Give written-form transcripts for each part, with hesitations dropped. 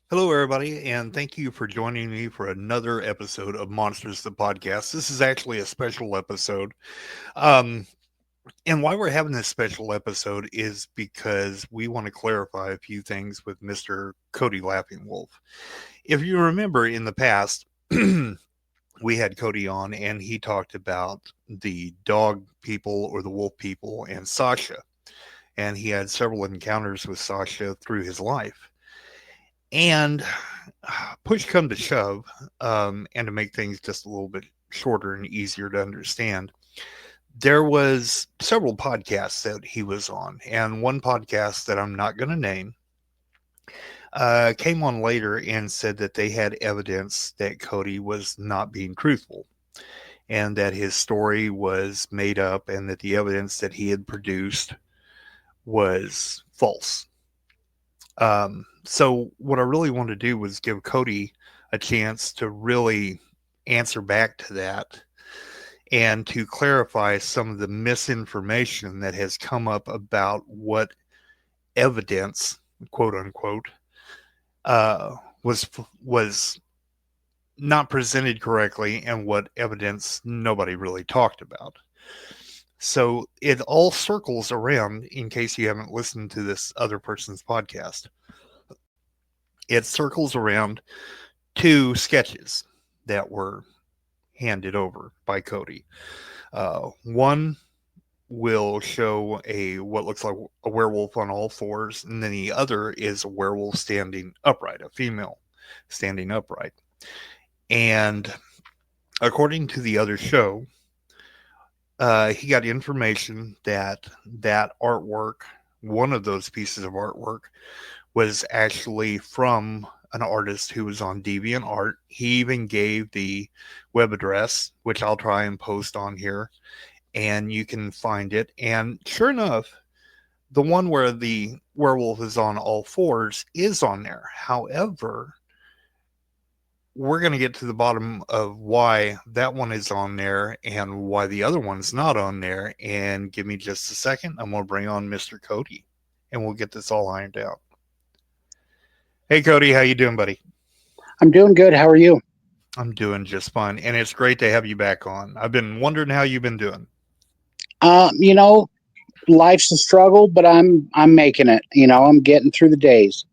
Hello, everybody, and thank you for joining me for another episode of Monstrous the podcast. This is actually a special episode. Um, and why we're having this special episode is because we want to clarify a few things with Mr. Coda Laughingwolf. If you remember in the past, we had Cody on and he talked about the dog people or the wolf people and Sasha. And he had several encounters with Sasha through his life. And push come to shove, and to make things just a little bit shorter and easier to understand, there was several podcasts that he was on, and one podcast that I'm not going to name came on later and said that they had evidence that Cody was not being truthful and that his story was made up and that the evidence that he had produced was false. So what I really wanted to do was give Cody a chance to really answer back to that and to clarify some of the misinformation that has come up about what evidence, quote unquote, uh, was not presented correctly and what evidence nobody really talked about. So it all circles around, in case you haven't listened to this other person's podcast, it circles around two sketches that were handed over by Cody. One will show a what looks like a werewolf on all fours, and then the other is a werewolf standing upright, a female standing upright. And according to the other show, he got information that that artwork, one of those pieces of artwork, was actually from an artist who was on DeviantArt. He even gave the web address, which I'll try and post on here, and you can find it. And sure enough, the one where the werewolf is on all fours is on there. However, we're going to get to the bottom of why that one is on there and why the other one's not on there. And give me just a second. I'm going to bring on Mr. Cody, and we'll get this all ironed out. Hey, Cody, how you doing, buddy? I'm doing good. How are you? I'm doing just fine, and it's great to have you back on. I've been wondering how you've been doing. Uh, you know, Life's a struggle, but I'm making it. I'm getting through the days.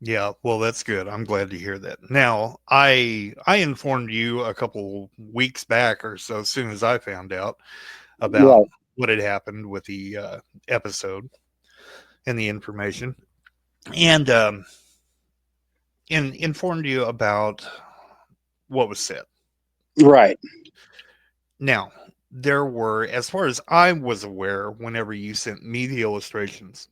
Yeah, well, that's good. I'm glad to hear that. Now, I informed you a couple weeks back or so, as soon as I found out about Right. what had happened with the episode and the information, and informed you about what was said. Right. Now, there were, as far as I was aware, whenever you sent me the illustrations,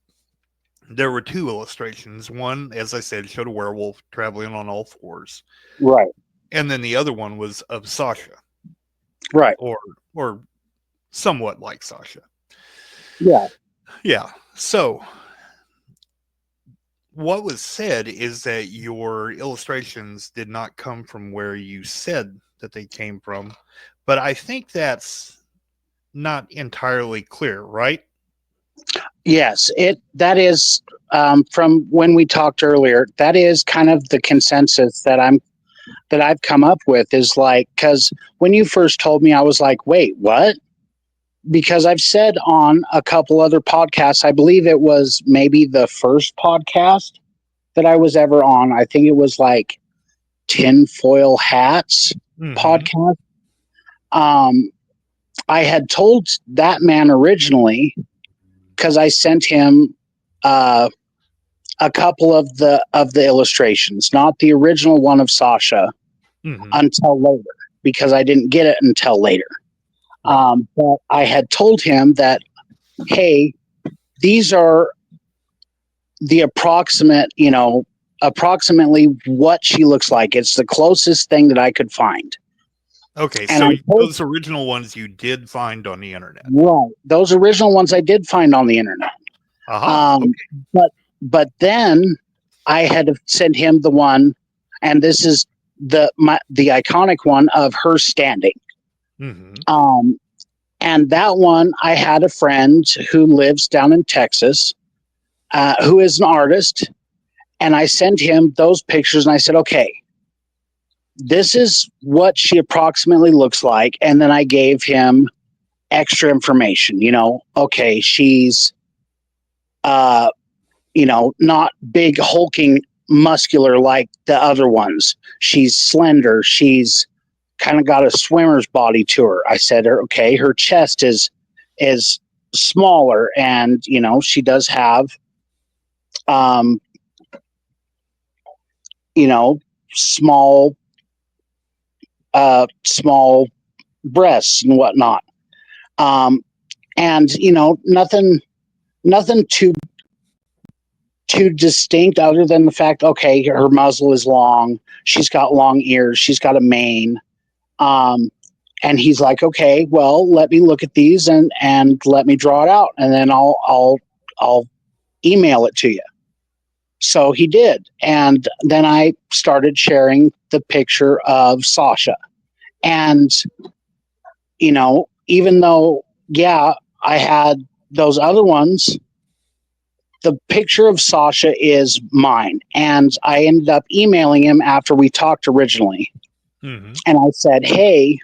there were two illustrations. One, as I said, showed a werewolf traveling on all fours, Right. and then the other one was of Sasha, Right. or or somewhat like Sasha. Yeah. Yeah. So what was said is that your illustrations did not come from where you said that they came from, but I think that's not entirely clear, right? Yes. It that is from when we talked earlier. That is kind of the consensus that I've come up with is like because when you first told me, I was like, wait, what? Because I've said on a couple other podcasts, I believe it was maybe the first podcast that I was ever on. I think it was like Tinfoil Hats Mm-hmm. podcast. Um, I had told that man originally because I sent him uh, a couple of the illustrations, not the original one of Sasha, Mm-hmm. until later because I didn't get it until later. Right. But I had told him that, hey, these are the approximately what she looks like. It's the closest thing that I could find. Okay, And so I told, those original ones you did find on the internet. right, those original ones I did find on the internet. Aha. Um, Okay. but then I had sent him the one, and this is the iconic one of her standing. Mm-hmm. Um, and that one, I had a friend who lives down in Texas, who is an artist, And I sent him those pictures and I said, okay, this is what she approximately looks like. And then I gave him extra information, okay, she's, not big, hulking, muscular like the other ones. She's slender. She's kind of got a swimmer's body to her. I said, okay, her chest is smaller, and she does have, um, small, small breasts and whatnot. And nothing too distinct other than the fact, okay, her muzzle is long. She's got long ears. She's got a mane. And he's like, okay, well, let me look at these and let me draw it out, and then I'll email it to you. So he did, and then I started sharing the picture of Sasha, and even though, yeah, I had those other ones, the picture of Sasha is mine, and I ended up emailing him after we talked originally, and I said, hey,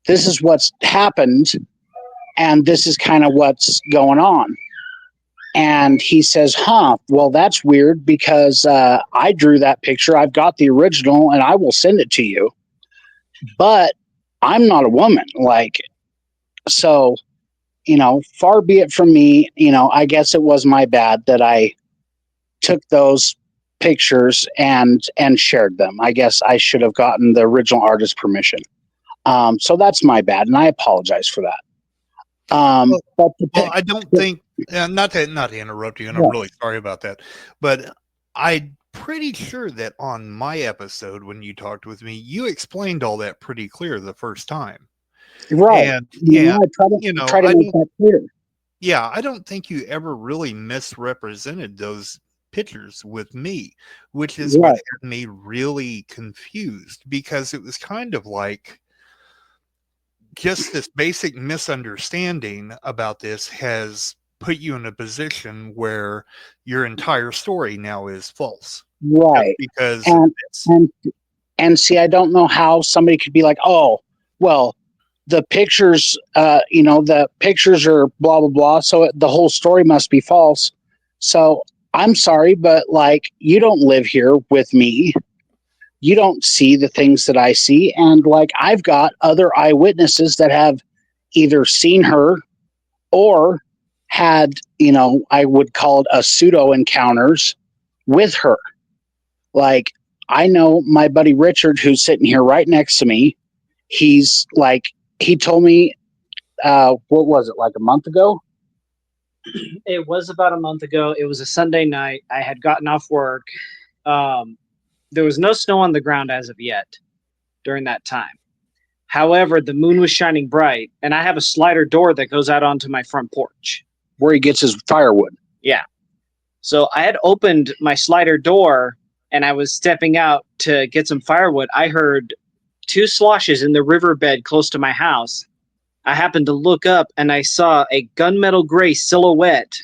this is what's happened, and this is kind of what's going on. And he says, well, that's weird because I drew that picture. I've got the original and I will send it to you. But I'm not a woman. So, far be it from me. I guess it was my bad that I took those pictures and shared them. I guess I should have gotten the original artist's permission. So that's my bad, and I apologize for that. Well, I don't think, not to interrupt you, and I'm really sorry about that, but I'm pretty sure that on my episode when you talked with me, you explained all that pretty clear the first time. Right. And I try to make that clear. Yeah, I don't think you ever really misrepresented those pictures with me, which is what had me really confused, because it was kind of like just this basic misunderstanding about this has put you in a position where your entire story now is false. Right. Because and see, I don't know how somebody could be like, oh, well, the pictures, the pictures are blah, blah, blah. So the whole story must be false. So I'm sorry, but you don't live here with me. You don't see the things that I see. And I've got other eyewitnesses that have either seen her or had, I would call it a pseudo encounters with her. I know my buddy Richard, who's sitting here right next to me. He's he told me, what was it, a month ago? It was about a month ago. It was a Sunday night. I had gotten off work. There was no snow on the ground as of yet during that time. However, the moon was shining bright, and I have a slider door that goes out onto my front porch, where he gets his firewood. Yeah. So I had opened my slider door, and I was stepping out to get some firewood. I heard two sloshes in the riverbed close to my house. I happened to look up, and I saw a gunmetal gray silhouette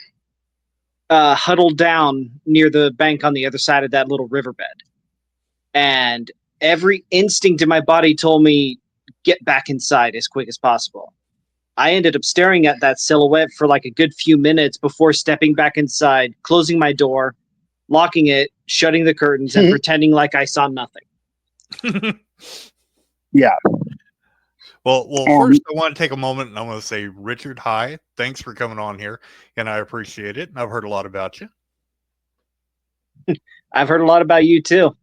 huddled down near the bank on the other side of that little riverbed. And every instinct in my body told me, get back inside as quick as possible. I ended up staring at that silhouette for a good few minutes before stepping back inside, closing my door, locking it, shutting the curtains, and pretending like I saw nothing. Yeah. Well, first I want to take a moment and I want to say, Richard, hi. Thanks for coming on here, and I appreciate it. I've heard a lot about you. I've heard a lot about you too.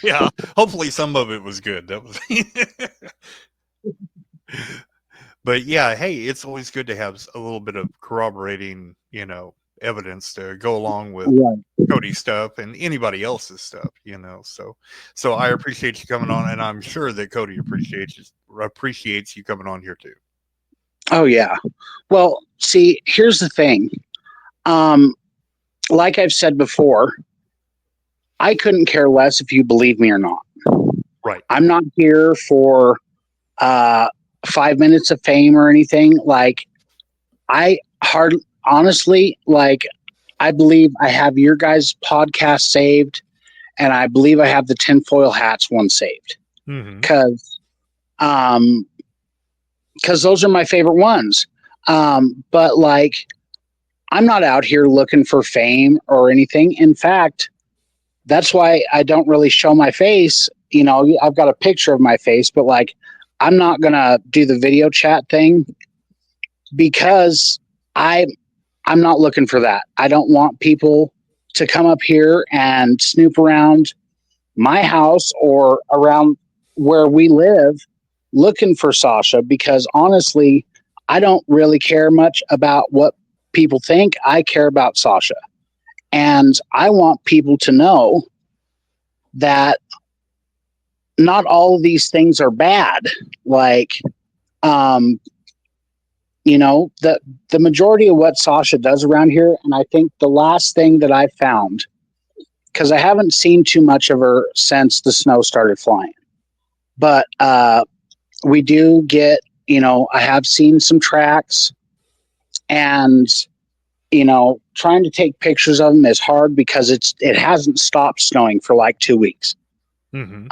Yeah, hopefully some of it was good. That was But yeah, hey, it's always good to have a little bit of corroborating, evidence to go along with Cody's stuff and anybody else's stuff, So I appreciate you coming on, and I'm sure that Cody appreciates you coming on here too. Oh yeah. Well, see, here's the thing. Like I've said before, I couldn't care less if you believe me or not. Right. I'm not here for 5 minutes of fame or anything. Honestly, I believe I have your guys' podcast saved, and I believe I have the tinfoil hats one saved Mm-hmm. Because those are my favorite ones. But like, I'm not out here looking for fame or anything. In fact, that's why I don't really show my face. You know, I've got a picture of my face, but like, I'm not gonna do the video chat thing because I'm not looking for that. I don't want people to come up here and snoop around my house or around where we live looking for Sasha, because honestly, I don't really care much about what people think. I care about Sasha. And I want people to know that not all of these things are bad. Like, um, you know, the majority of what Sasha does around here, and I think the last thing that I found, because I haven't seen too much of her since the snow started flying, but we do get, you know, I have seen some tracks, and you know, trying to take pictures of them is hard because it hasn't stopped snowing for like 2 weeks. Mm-hmm.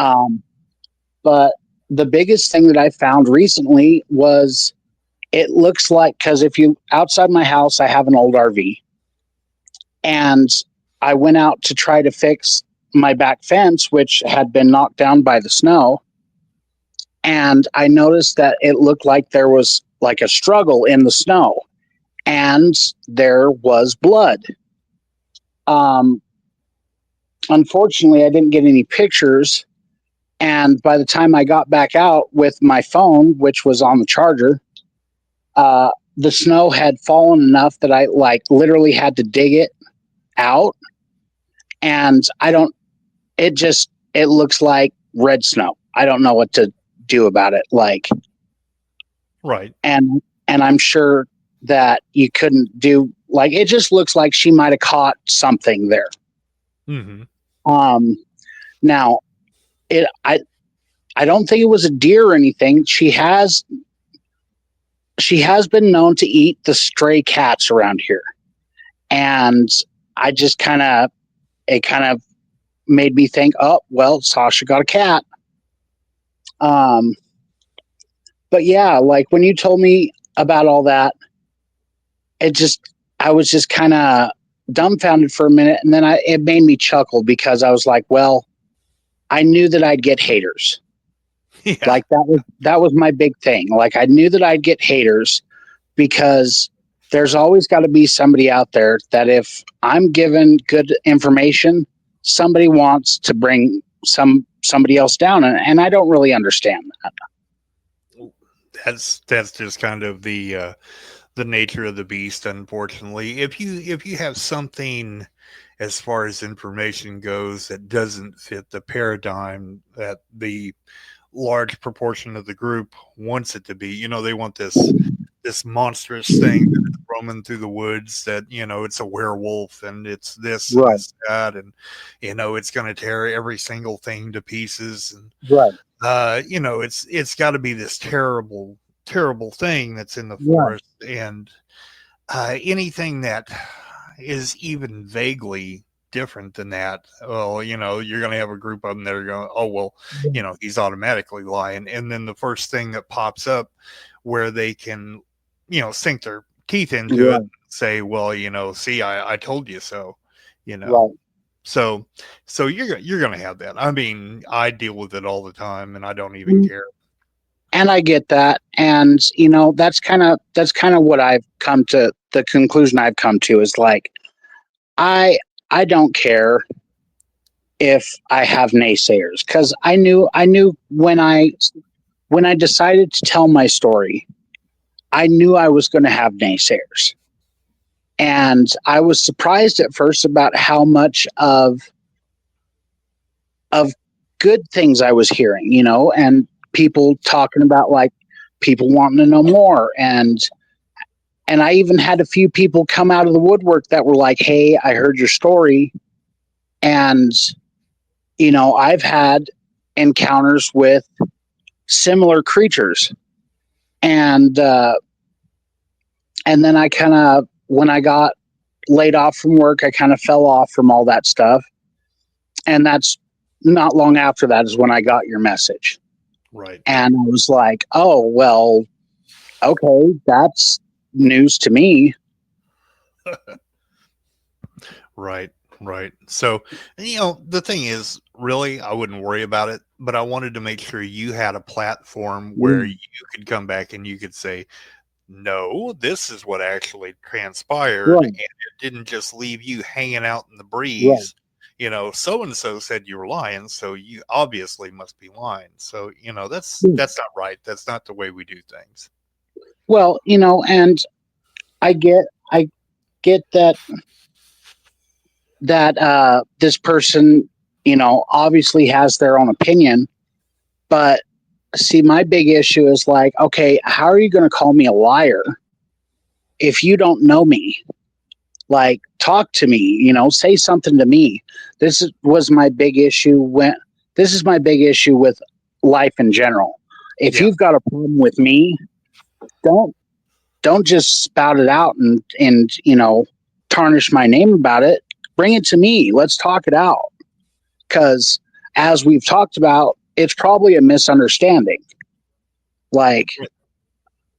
But the biggest thing that I found recently was it looks like, because if you outside my house, I have an old RV, and I went out to try to fix my back fence, which had been knocked down by the snow. And I noticed that it looked like there was like a struggle in the snow, and there was blood. Um, Unfortunately, I didn't get any pictures. And by the time I got back out with my phone, which was on the charger, the snow had fallen enough that I like literally had to dig it out. And it looks like red snow. I don't know what to do about it. Like, Right. and I'm sure that you couldn't do, like, it just looks like she might have caught something there. Mm-hmm. Now I don't think it was a deer or anything. She has been known to eat the stray cats around here. And I just it kind of made me think, oh, well, Sasha got a cat. But yeah, like when you told me about all that, I was just kind of dumbfounded for a minute. And then it made me chuckle because I was like, well, I knew that I'd get haters. Yeah. Like that was my big thing. Like I knew that I'd get haters because there's always got to be somebody out there that if I'm given good information, somebody wants to bring somebody else down, and I don't really understand that. That's just kind of the nature of the beast. Unfortunately, if you have something as far as information goes that doesn't fit the paradigm that the large proportion of the group wants it to be, you know, they want this monstrous thing that is roaming through the woods, that, you know, it's a werewolf and it's this and Right, it's that, and you know it's going to tear every single thing to pieces, and right, you know, it's got to be this terrible thing that's in the yeah, forest. And anything that is even vaguely different than that, well, you know, you're going to have a group of them that are going, oh, well, you know, he's automatically lying. And then the first thing that pops up where they can, you know, sink their teeth into it, right, and say, well, you know, see, I told you so, you know. right. So you're going to have that. I mean, I deal with it all the time, and I don't even Mm. care. And I get that, and you know, that's kind of what I've come to, the conclusion I've come to is like, I I don't care if I have naysayers, because I knew when I decided to tell my story, I knew I was going to have naysayers. And I was surprised at first about how much of good things I was hearing, you know, and people talking about like people wanting to know more, and I even had a few people come out of the woodwork that were like, "Hey, I heard your story." And you know, I've had encounters with similar creatures, and then I kind of, when I got laid off from work. I kind of fell off from all that stuff. And that's not long after that is when I got your message. Right. And I was like, oh, well, okay, that's news to me. Right. Right. So, the thing is, really, I wouldn't worry about it, but I wanted to make sure you had a platform where you could come back and you could say, no, this is what actually transpired. Right. And it didn't just leave you hanging out in the Right. breeze. So and so said you were lying, so you obviously must be lying. So, that's not right. That's not the way we do things. Well, and I get that this person, obviously has their own opinion, but see, my big issue is like, okay, how are you going to call me a liar if you don't know me? Like, talk to me, say something to me. Was my big issue this is my big issue with life in general. If Yeah. you've got a problem with me, don't just spout it out and tarnish my name about it. Bring it to me. Let's talk it out. Because as we've talked about, it's probably a misunderstanding. Like,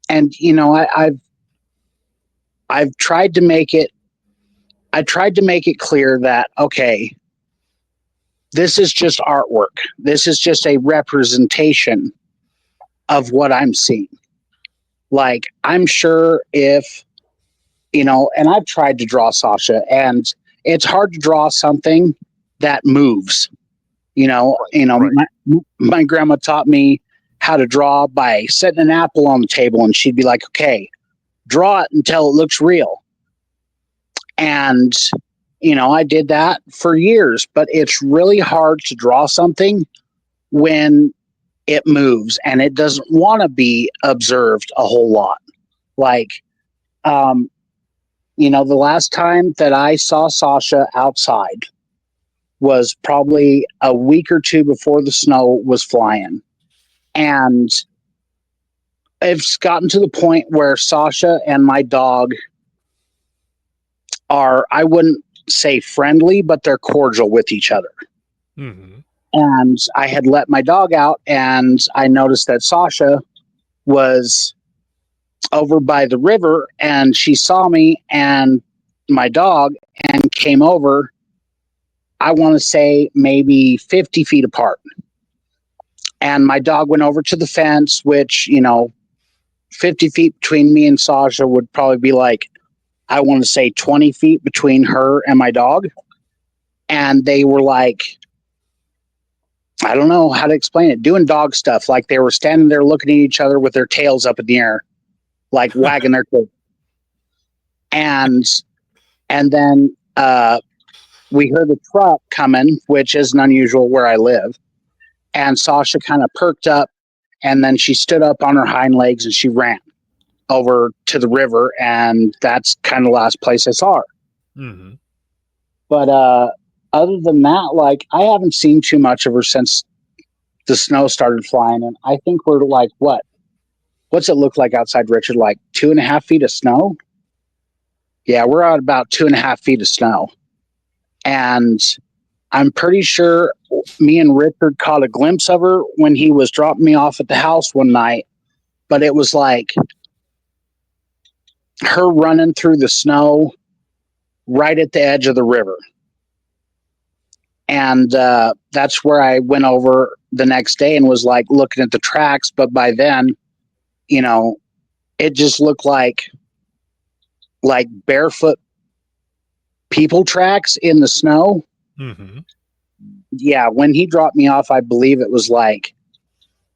and I've tried to make it. I tried to make it clear that, okay, this is just artwork. This is just a representation of what I'm seeing. Like, I'm sure if and I've tried to draw Sasha, and it's hard to draw something that moves. Right. My grandma taught me how to draw by setting an apple on the table, and she'd be like, okay, draw it until it looks real. And, I did that for years, but it's really hard to draw something when it moves and it doesn't want to be observed a whole lot. Like, the last time that I saw Sasha outside was probably a week or two before the snow was flying. And it's gotten to the point where Sasha and my dog are, I wouldn't say friendly, but they're cordial with each other. Mm-hmm. And I had let my dog out, and I noticed that Sasha was over by the river, and she saw me and my dog and came over. I want to say maybe 50 feet apart. And my dog went over to the fence, which, 50 feet between me and Sasha would probably be like, I want to say 20 feet between her and my dog. And they were like, I don't know how to explain it, doing dog stuff. Like they were standing there looking at each other with their tails up in the air, like wagging their tail. And then we heard a truck coming, which isn't unusual where I live. And Sasha kind of perked up, and then she stood up on her hind legs and she ran over to the river, and that's kind of the last place I saw her. Mm-hmm. But other than that, like, I haven't seen too much of her since the snow started flying, and I think we're like, what's it look like outside, Richard? Like 2.5 feet of snow? Yeah, we're at about 2.5 feet of snow. And I'm pretty sure me and Richard caught a glimpse of her when he was dropping me off at the house one night, but it was like her running through the snow right at the edge of the river. And that's where I went over the next day and was like looking at the tracks. But by then, it just looked like barefoot people tracks in the snow. Mm-hmm. Yeah, when he dropped me off, I believe it was like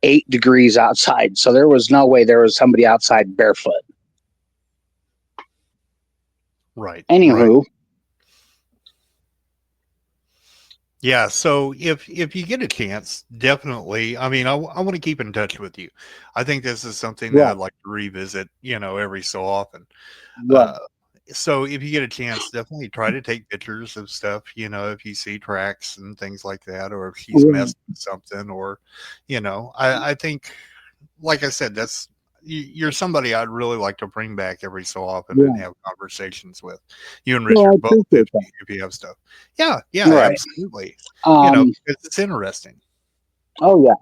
8 degrees outside. So there was no way there was somebody outside barefoot. Right. Anywho. Right. Yeah, so if you get a chance, definitely. I mean, I want to keep in touch with you. I think this is something that Right. I'd like to revisit, every so often. Right. So if you get a chance, definitely try to take pictures of stuff, if you see tracks and things like that, or if she's Right. messed with something, or, I think, like I said, you're somebody I'd really like to bring back every so often and Yeah. have conversations with. You and Well, I Richard both, appreciate that. if you have stuff. Yeah, Right. absolutely. Um, It's interesting. oh yeah.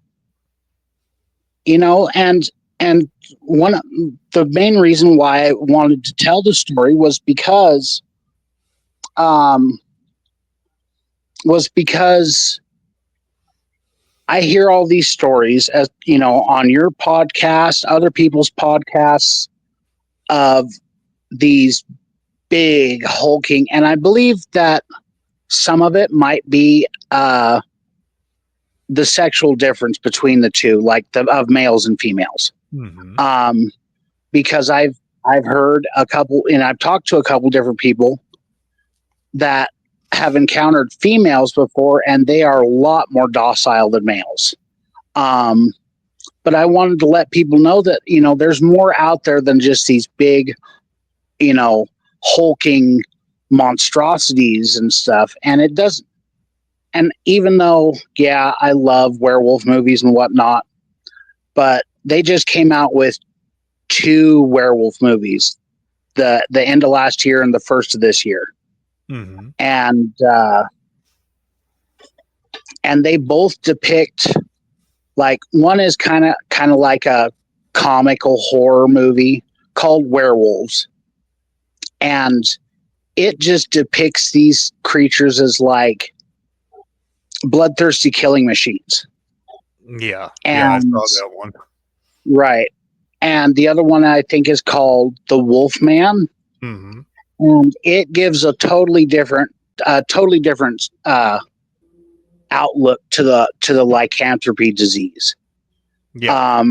And the main reason why I wanted to tell the story um was because I hear all these stories, as on your podcast, other people's podcasts, of these big hulking, and I believe that some of it might be the sexual difference between the two, like of males and females. Mm-hmm. Because I've heard a couple, and I've talked to a couple different people that have encountered females before, and they are a lot more docile than males. But I wanted to let people know that there's more out there than just these big, hulking monstrosities and stuff. And it doesn't. And even though, yeah, I love werewolf movies and whatnot, but they just came out with 2 werewolf movies, the end of last year and the first of this year. Mm-hmm. And they both depict, like, one is kind of like a comical horror movie called Werewolves, and it just depicts these creatures as like bloodthirsty killing machines. Yeah, I And saw that one. right. And the other one I think is called The Wolf Man. Mm-hmm. And it gives a totally different outlook to the lycanthropy disease. Yeah.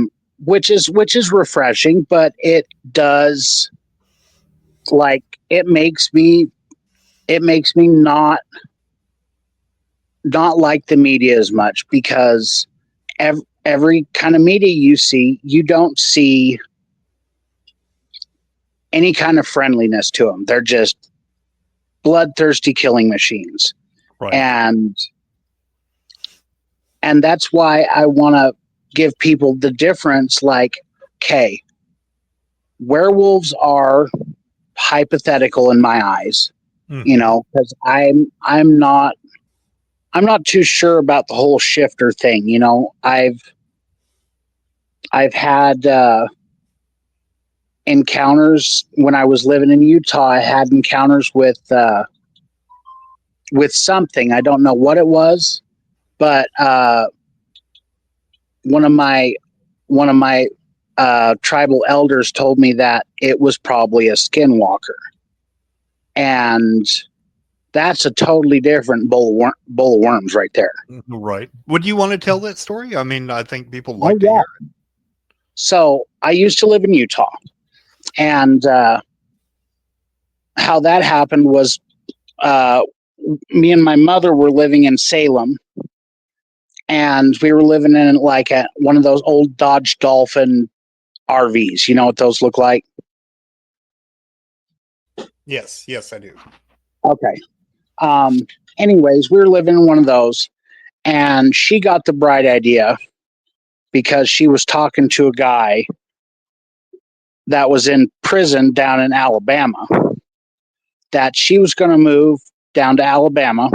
Which is refreshing, but it does, like, it makes me not like the media as much, because every kind of media you don't see any kind of friendliness to them. They're just bloodthirsty killing machines. Right. And that's why I want to give people the difference. Like, okay, werewolves are hypothetical in my eyes, Mm-hmm. because I'm not too sure about the whole shifter thing. I've had encounters when I was living in Utah. I had encounters with something. I don't know what it was, but one of my tribal elders told me that it was probably a skinwalker, and that's a totally different bowl of worms right there. Right. Would you want to tell that story? I mean, I think people Oh like to yeah. hear it. So I used to live in Utah, and how that happened was, me and my mother were living in Salem, and we were living in like one of those old Dodge Dolphin RVs. You know what those look like? Yes, I do. Okay. Anyways, we were living in one of those, and she got the bright idea, because she was talking to a guy that was in prison down in Alabama, that she was going to move down to Alabama,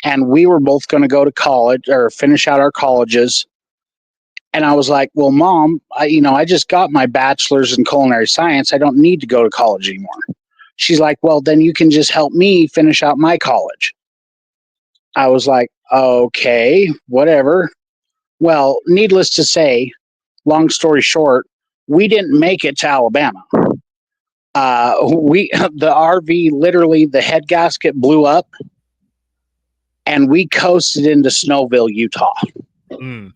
and we were both going to go to college or finish out our colleges. And I was like, well, Mom, I just got my bachelor's in culinary science. I don't need to go to college anymore. She's like, well, then you can just help me finish out my college. I was like, okay, whatever. Well, needless to say, long story short, we didn't make it to Alabama. The RV, literally, the head gasket blew up, and we coasted into Snowville, Utah. Mm.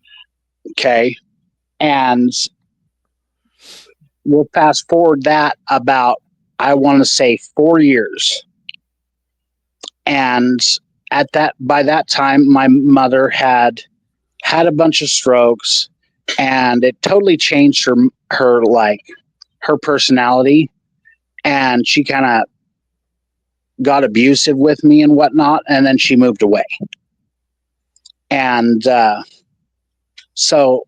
Okay. And we'll fast forward that about, I want to say, 4 years. And by that time, my mother had a bunch of strokes, and it totally changed her personality. And she kind of got abusive with me and whatnot. And then she moved away. And so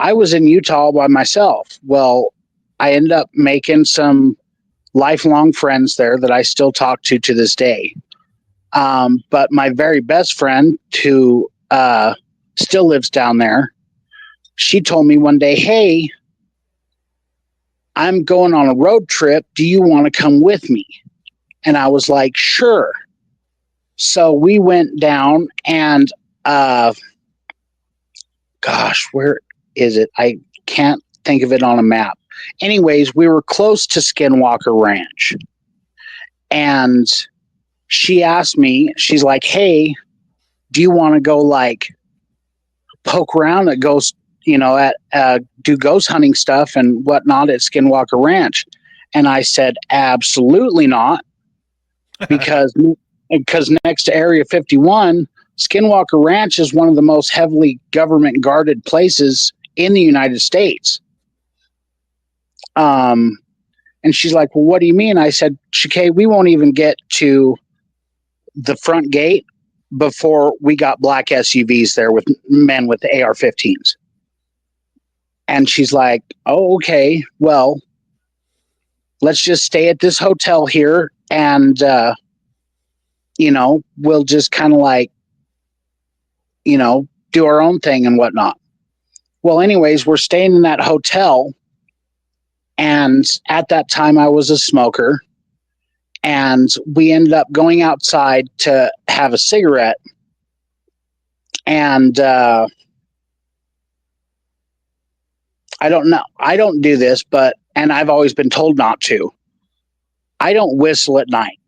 I was in Utah by myself. Well, I ended up making some lifelong friends there that I still talk to this day. But my very best friend, who still lives down there, she told me one day, "Hey, I'm going on a road trip. Do you want to come with me?" And I was like, "Sure." So we went down and, gosh, where is it? I can't think of it on a map. Anyways, we were close to Skinwalker Ranch. And she asked me, she's like, "Hey, do you want to go like poke around at ghost, do ghost hunting stuff and whatnot at Skinwalker Ranch?" And I said, "Absolutely not." Because next to Area 51, Skinwalker Ranch is one of the most heavily government guarded places in the United States. And she's like, "Well, what do you mean?" I said, "Shakay, we won't even get to the front gate before we got black SUVs there with men with the AR-15s." And she's like, "Oh, okay. Well, let's just stay at this hotel here and, we'll just kind of like, do our own thing and whatnot." Well, anyways, we're staying in that hotel. And at that time, I was a smoker. And we ended up going outside to have a cigarette. And I don't know. I don't do this, and I've always been told not to. I don't whistle at night.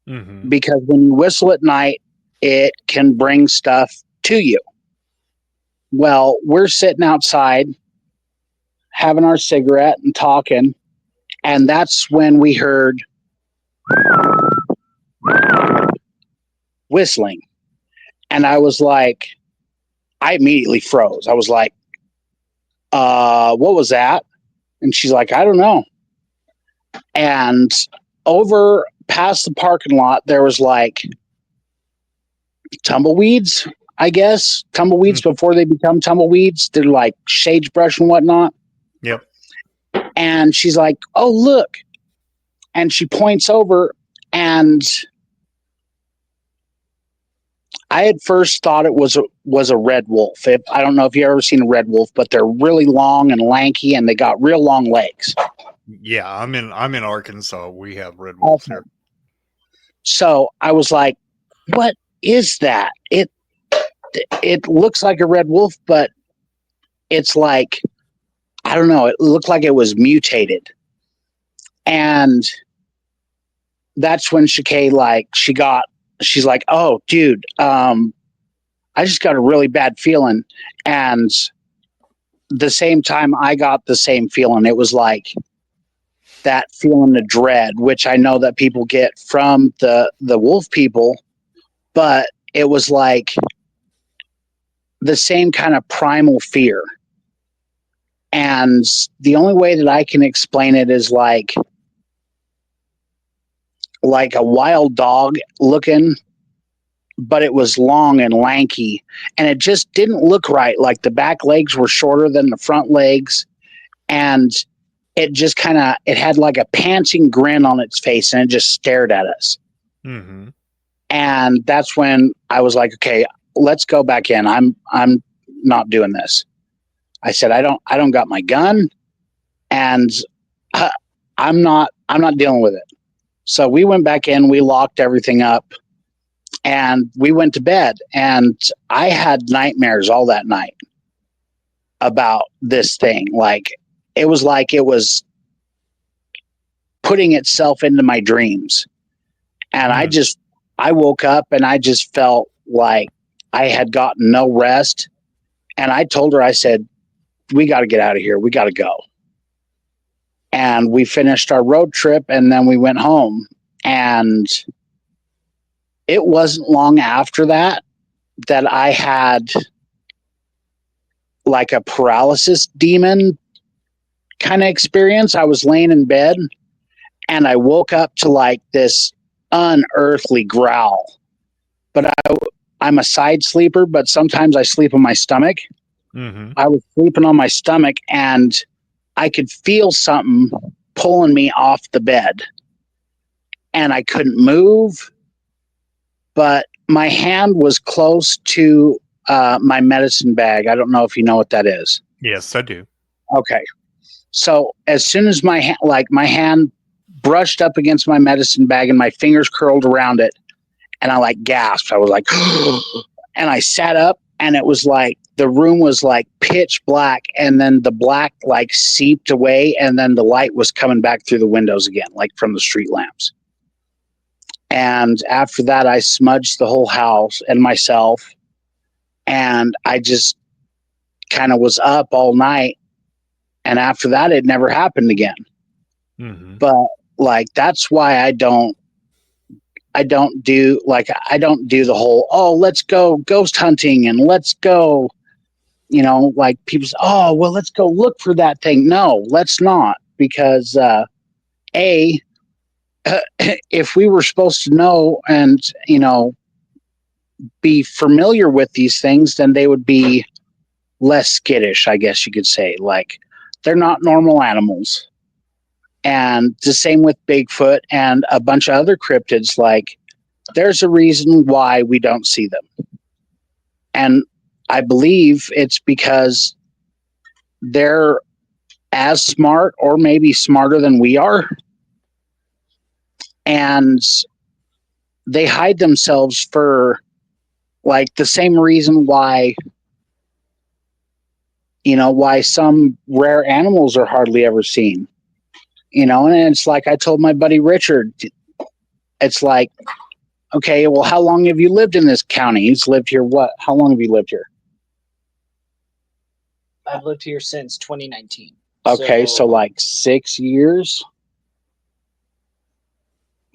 Mm-hmm. Because when you whistle at night, it can bring stuff to you. Well, we're sitting outside having our cigarette and talking, and that's when we heard whistling. And I was like, I immediately froze. I was like, what was that? And she's like, "I don't know." And over past the parking lot, there was like tumbleweeds, I guess. Tumbleweeds before they become tumbleweeds. They're like sagebrush and whatnot. Yep. And she's like, "Oh, look." And she points over, and I had first thought it was a red wolf. I don't know if you've ever seen a red wolf, but they're really long and lanky, and they got real long legs. Yeah, I'm in Arkansas. We have red wolves here. So I was like, "What is that?" It looks like a red wolf, but it's like, I don't know. It looked like it was mutated. And that's when Shakay, she's like, "Oh, dude, I just got a really bad feeling." And the same time I got the same feeling. It was like that feeling of dread, which I know that people get from the wolf people, but it was like the same kind of primal fear. And the only way that I can explain it is like a wild dog looking, but it was long and lanky, and it just didn't look right. Like the back legs were shorter than the front legs, and it just it had like a panting grin on its face, and it just stared at us. Mm-hmm. And that's when I was like, "Okay, let's go back in. I'm not doing this." I said, I don't got my gun, and I'm not dealing with it." So we went back in, we locked everything up, and we went to bed. And I had nightmares all that night about this thing. Like it was putting itself into my dreams. And I woke up and I just felt like I had gotten no rest. And I told her, I said, "We got to get out of here. We got to go." And we finished our road trip, and then we went home. And it wasn't long after that I had like a paralysis demon kind of experience. I was laying in bed, and I woke up to like this unearthly growl. But I'm a side sleeper, but sometimes I sleep on my stomach. Mm-hmm. I was sleeping on my stomach and I could feel something pulling me off the bed. And I couldn't move, but my hand was close to my medicine bag. I don't know if you know what that is. Yes, I do. Okay. So as soon as my hand brushed up against my medicine bag and my fingers curled around it, and I like gasped. I was like, and I sat up, and it was like the room was like pitch black, and then the black like seeped away, and then the light was coming back through the windows again, like from the street lamps. And after that, I smudged the whole house and myself, and I just kind of was up all night. And after that, it never happened again. Mm-hmm. But like that's why I don't do the whole, oh, let's go ghost hunting and let's go, like people say, oh, well, let's go look for that thing. No, let's not, because if we were supposed to know and be familiar with these things, then they would be less skittish, I guess you could say. Like, they're not normal animals. And the same with Bigfoot and a bunch of other cryptids. Like, there's a reason why we don't see them. And I believe it's because they're as smart or maybe smarter than we are. And they hide themselves for like the same reason why some rare animals are hardly ever seen. And it's like I told my buddy Richard, it's like, okay, well, how long have you lived in this county? He's lived here how long have you lived here? I've lived here since 2019. Okay, so like 6 years?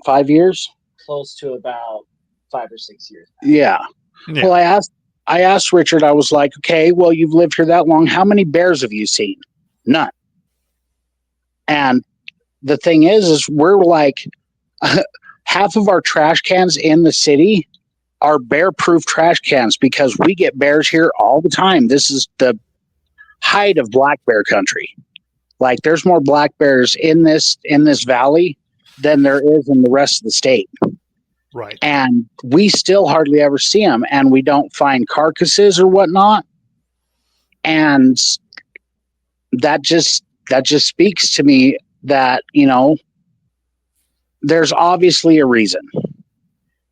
5 years? Close to about 5 or 6 years. Yeah. Well, I asked Richard, I was like, okay, well, you've lived here that long. How many bears have you seen? None. And the thing is we're like, half of our trash cans in the city are bear-proof trash cans because we get bears here all the time. This is the height of black bear country. Like, there's more black bears in this valley than there is in the rest of the state. Right. And we still hardly ever see them, and we don't find carcasses or whatnot. And that just speaks to me that, there's obviously a reason.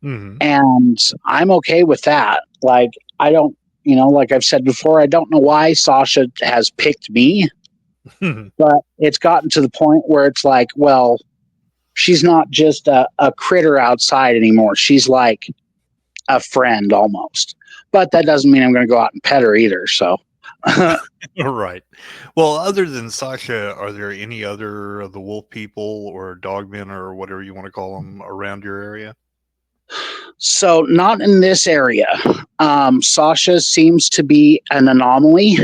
Mm-hmm. And I'm okay with that. Like, I don't, like I've said before, I don't know why Sasha has picked me, but it's gotten to the point where it's like, well, she's not just a critter outside anymore. She's like a friend almost. But that doesn't mean I'm going to go out and pet her either. So, Right. Well, other than Sasha, are there any other of the wolf people or dogmen or whatever you want to call them around your area? So not in this area. Sasha seems to be an anomaly.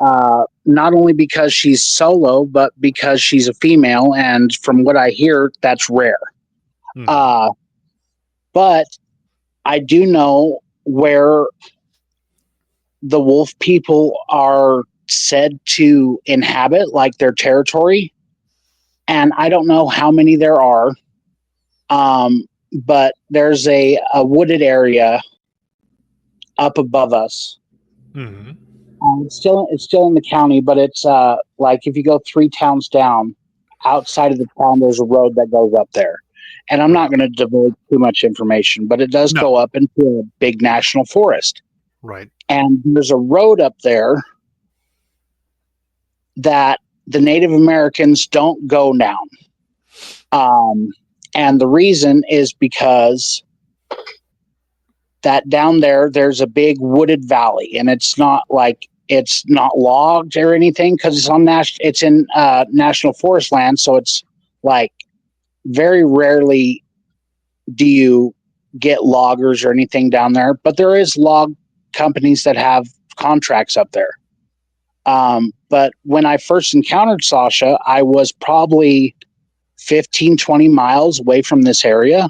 Not only because she's solo, but because she's a female, and from what I hear, that's rare. Mm-hmm. But I do know where the wolf people are said to inhabit, like their territory, and I don't know how many there are. But there's a wooded area up above us. Mm-hmm. It's still in the county, but it's like if you go 3 towns down, outside of the town, there's a road that goes up there. And I'm not going to divulge too much information, but it does go up into a big national forest. Right. And there's a road up there that the Native Americans don't go down. And the reason is because that down there's a big wooded valley, and it's not logged or anything because it's in national forest land. So it's like very rarely do you get loggers or anything down there, but there is log companies that have contracts up there. But when I first encountered Sasha, I was probably 15, 20 miles away from this area.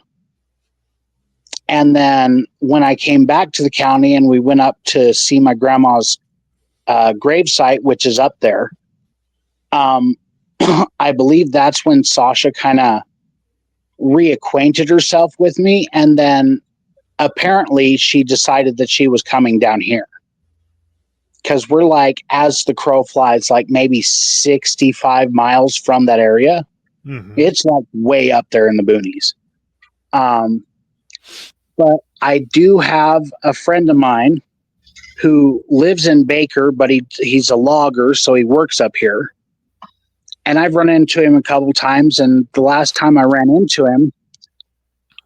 And then when I came back to the county and we went up to see my grandma's gravesite, which is up there. I believe that's when Sasha kind of reacquainted herself with me, and then apparently she decided that she was coming down here because we're like, as the crow flies, like maybe 65 miles from that area. Mm-hmm. It's like way up there in the boonies. But I do have a friend of mine who lives in Baker, but he's a logger, so he works up here. And I've run into him a couple times, and the last time I ran into him,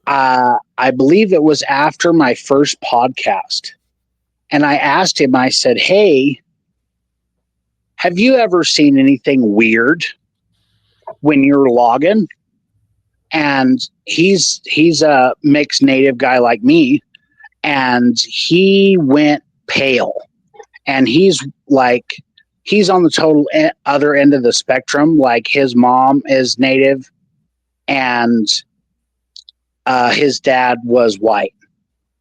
I believe it was after my first podcast. And I asked him, I said, hey, have you ever seen anything weird when you're logging? And he's a mixed native guy like me, and he went pale. And he's on the total other end of the spectrum. Like his mom is native, and his dad was white.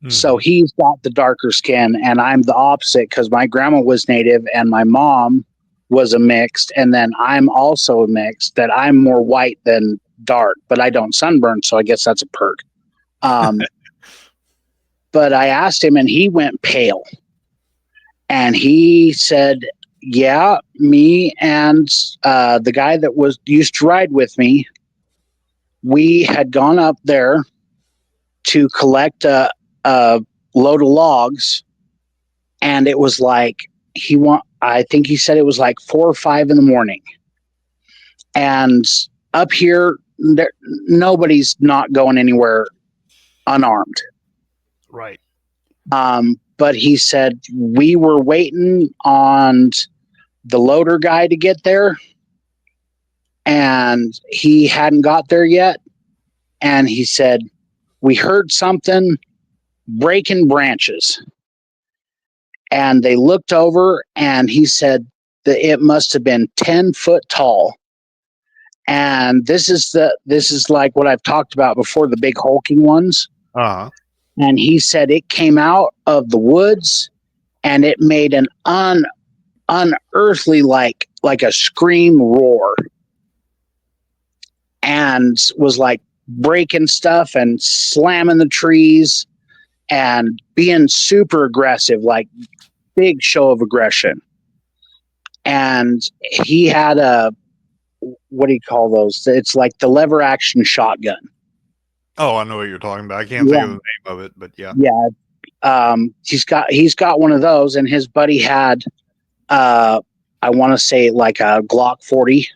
Mm-hmm. So he's got the darker skin, and I'm the opposite because my grandma was native and my mom was a mixed, and then I'm also a mixed, that I'm more white than dark, but I don't sunburn, so I guess that's a perk. But I asked him, and he went pale. And he said, yeah, me and the guy that used to ride with me, we had gone up there to collect a load of logs, and it was like I think he said it was like 4 or 5 in the morning. And up here, nobody's not going anywhere unarmed. Right. But he said we were waiting on the loader guy to get there, and he hadn't got there yet. And he said, we heard something breaking branches. And they looked over, and he said that it must have been 10 foot tall. And this is like what I've talked about before, the big hulking ones. Uh-huh. And he said it came out of the woods, and it made an unearthly, like a scream roar, and was like breaking stuff and slamming the trees and being super aggressive, like big show of aggression. And he had what do you call those? It's like the lever action shotgun. Oh, I know what you're talking about. I can't think of the name of it, but yeah. Yeah. He's got one of those, and his buddy had I want to say like a Glock 40.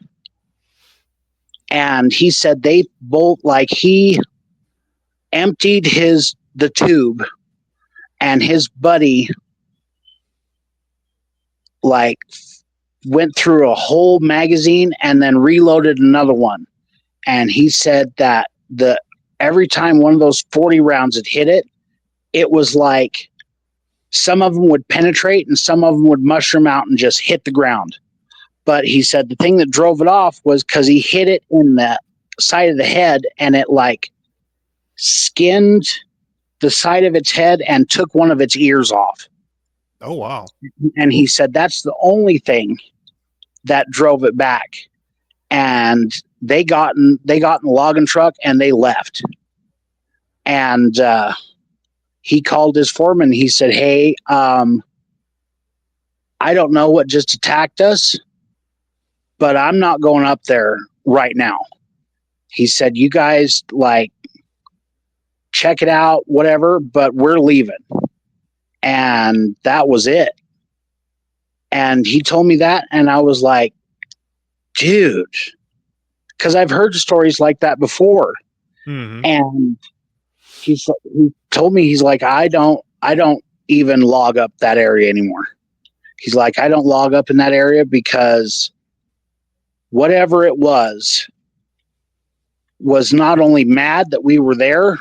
And he said they both, like, he emptied the tube, and his buddy like went through a whole magazine and then reloaded another one. And he said that every time one of those 40 rounds had hit it, it was like some of them would penetrate and some of them would mushroom out and just hit the ground. But he said the thing that drove it off was because he hit it in the side of the head, and it like skinned the side of its head and took one of its ears off. Oh, wow. And he said that's the only thing that drove it back. And they got in the logging truck and they left. And he called his foreman. He said, hey, I don't know what just attacked us, but I'm not going up there right now. He said, you guys, like, check it out, whatever, but we're leaving. And that was it. And he told me that, and I was like, dude, because I've heard stories like that before. Mm-hmm. And he told me, he's like, I don't even log up that area anymore. He's like, I don't log up in that area because whatever it was not only mad that we were there,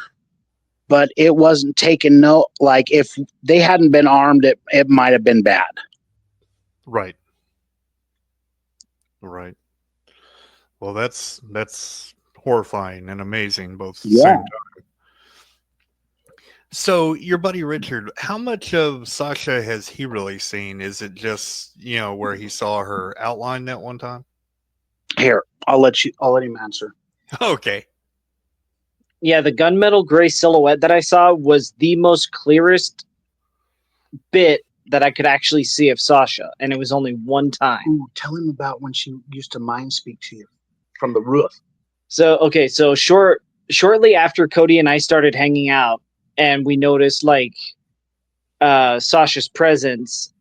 but it wasn't taking like, if they hadn't been armed, it might have been bad. Right. Well, that's horrifying and amazing both at the same time. So your buddy Richard, how much of Sasha has he really seen? Is it just, where he saw her outline that one time? Here, I'll let him answer. Okay. Yeah, the gunmetal gray silhouette that I saw was the most clearest bit that I could actually see of Sasha, and it was only one time. Ooh, tell him about when she used to mind speak to you from the roof. So shortly after Cody and I started hanging out, and we noticed like Sasha's presence,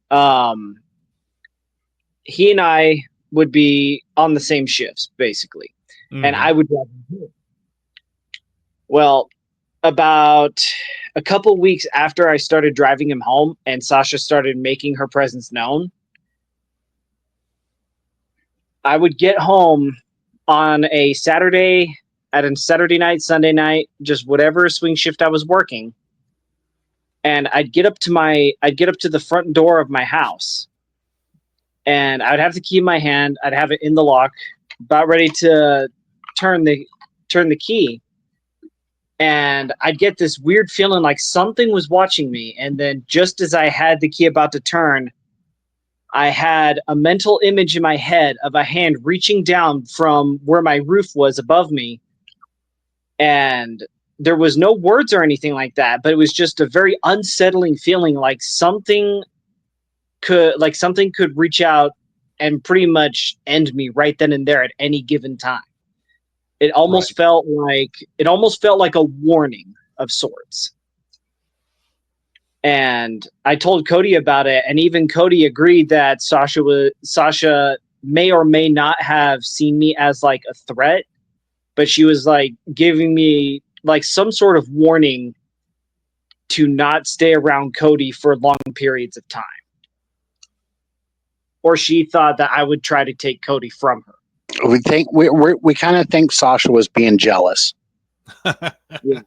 he and I would be on the same shifts basically, and I would drive him home. Well, about a couple weeks after I started driving him home and Sasha started making her presence known, I would get home on a Saturday, at a Saturday night, Sunday night, just whatever swing shift I was working, and I'd get up to the front door of my house, and I'd have the key in my hand. I'd have it in the lock, about ready to turn the key. And I'd get this weird feeling like something was watching me. And then just as I had the key about to turn, I had a mental image in my head of a hand reaching down from where my roof was above me. And there was no words or anything like that, but it was just a very unsettling feeling like something could reach out and pretty much end me right then and there at any given time. It almost felt like a warning of sorts. And I told Cody about it, and even Cody agreed that Sasha may or may not have seen me as like a threat, but she was like giving me like some sort of warning to not stay around Cody for long periods of time. Or she thought that I would try to take Cody from her. We kind of think Sasha was being jealous. Yeah.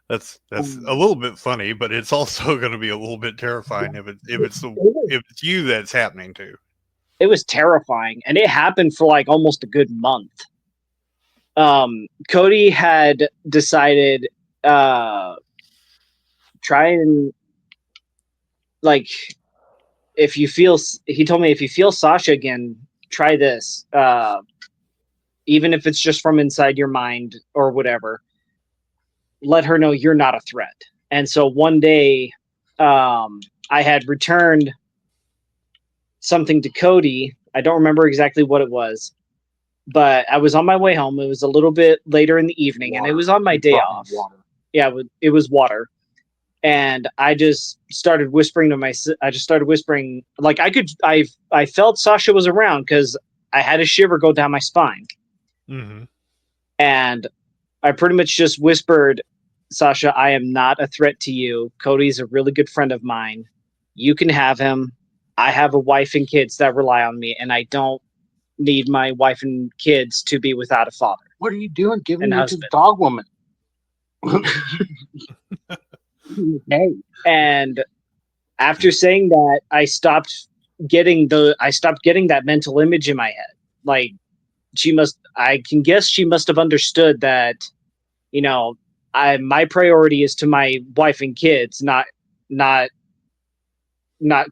That's a little bit funny, but it's also going to be a little bit terrifying if it's you that's happening to. It was terrifying, and it happened for like almost a good month. Cody had decided try and like he told me if you feel Sasha again, try this. Even if it's just from inside your mind or whatever, let her know you're not a threat. And so one day, I had returned something to Cody. I don't remember exactly what it was, but I was on my way home. It was a little bit later in the evening, and it was on my day off. Yeah, it was water. And I just started whispering like I felt Sasha was around because I had a shiver go down my spine. Mm-hmm. And I pretty much just whispered, Sasha, I am not a threat to you. Cody's a really good friend of mine. You can have him. I have a wife and kids that rely on me, and I don't need my wife and kids to be without a father. What are you doing giving me to the dog woman? Okay. And after saying that, I stopped getting that mental image in my head. Like I can guess she must have understood that, my priority is to my wife and kids, not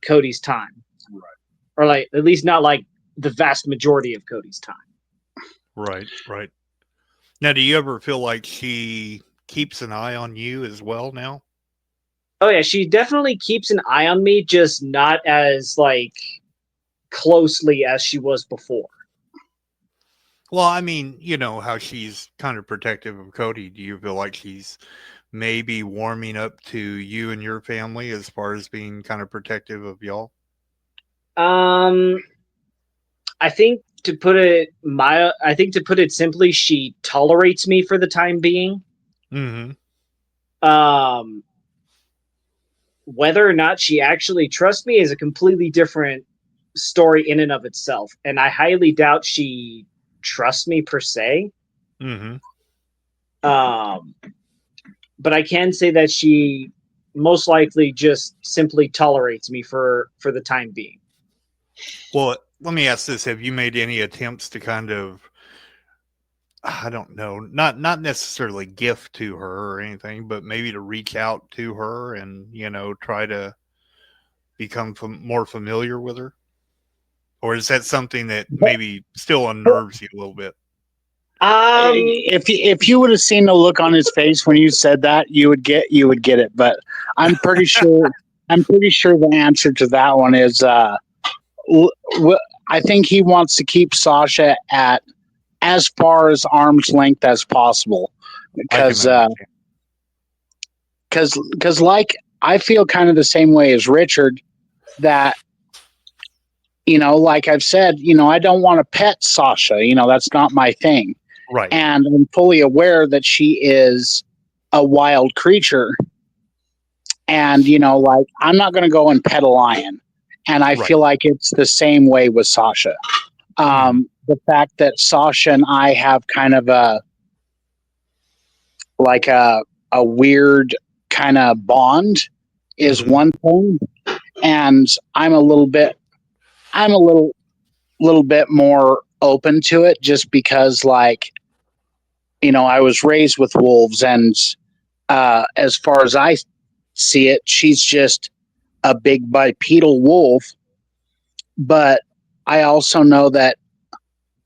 Cody's time. Right. Or like at least not like the vast majority of Cody's time. Right. Now, do you ever feel like she keeps an eye on you as well now? Oh yeah, she definitely keeps an eye on me, just not as like closely as she was before. Well, I mean, you know how she's kind of protective of Cody. Do you feel like she's maybe warming up to you and your family as far as being kind of protective of y'all? I think to put it simply, she tolerates me for the time being. Mm-hmm. Whether or not she actually trusts me is a completely different story in and of itself, and I highly doubt she trusts me per se. Mm-hmm. But I can say that she most likely just simply tolerates me for the time being. Well, let me ask this. Have you made any attempts to kind of I don't know, not necessarily gift to her or anything, but maybe to reach out to her and try to become more familiar with her? Or is that something that maybe still unnerves you a little bit? If you would have seen the look on his face when you said that, you would get it. But I'm pretty sure the answer to that one is I think he wants to keep Sasha at as far as arm's length as possible I can because understand. like I feel kind of the same way as Richard that like I've said, I don't want to pet Sasha. That's not my thing. Right. And I'm fully aware that she is a wild creature. And, like, I'm not going to go and pet a lion. And I Right. feel like it's the same way with Sasha. The fact that Sasha and I have kind of a weird kind of bond is one thing. And I'm a little bit more open to it just because, like, I was raised with wolves, and as far as I see it, she's just a big bipedal wolf. But I also know that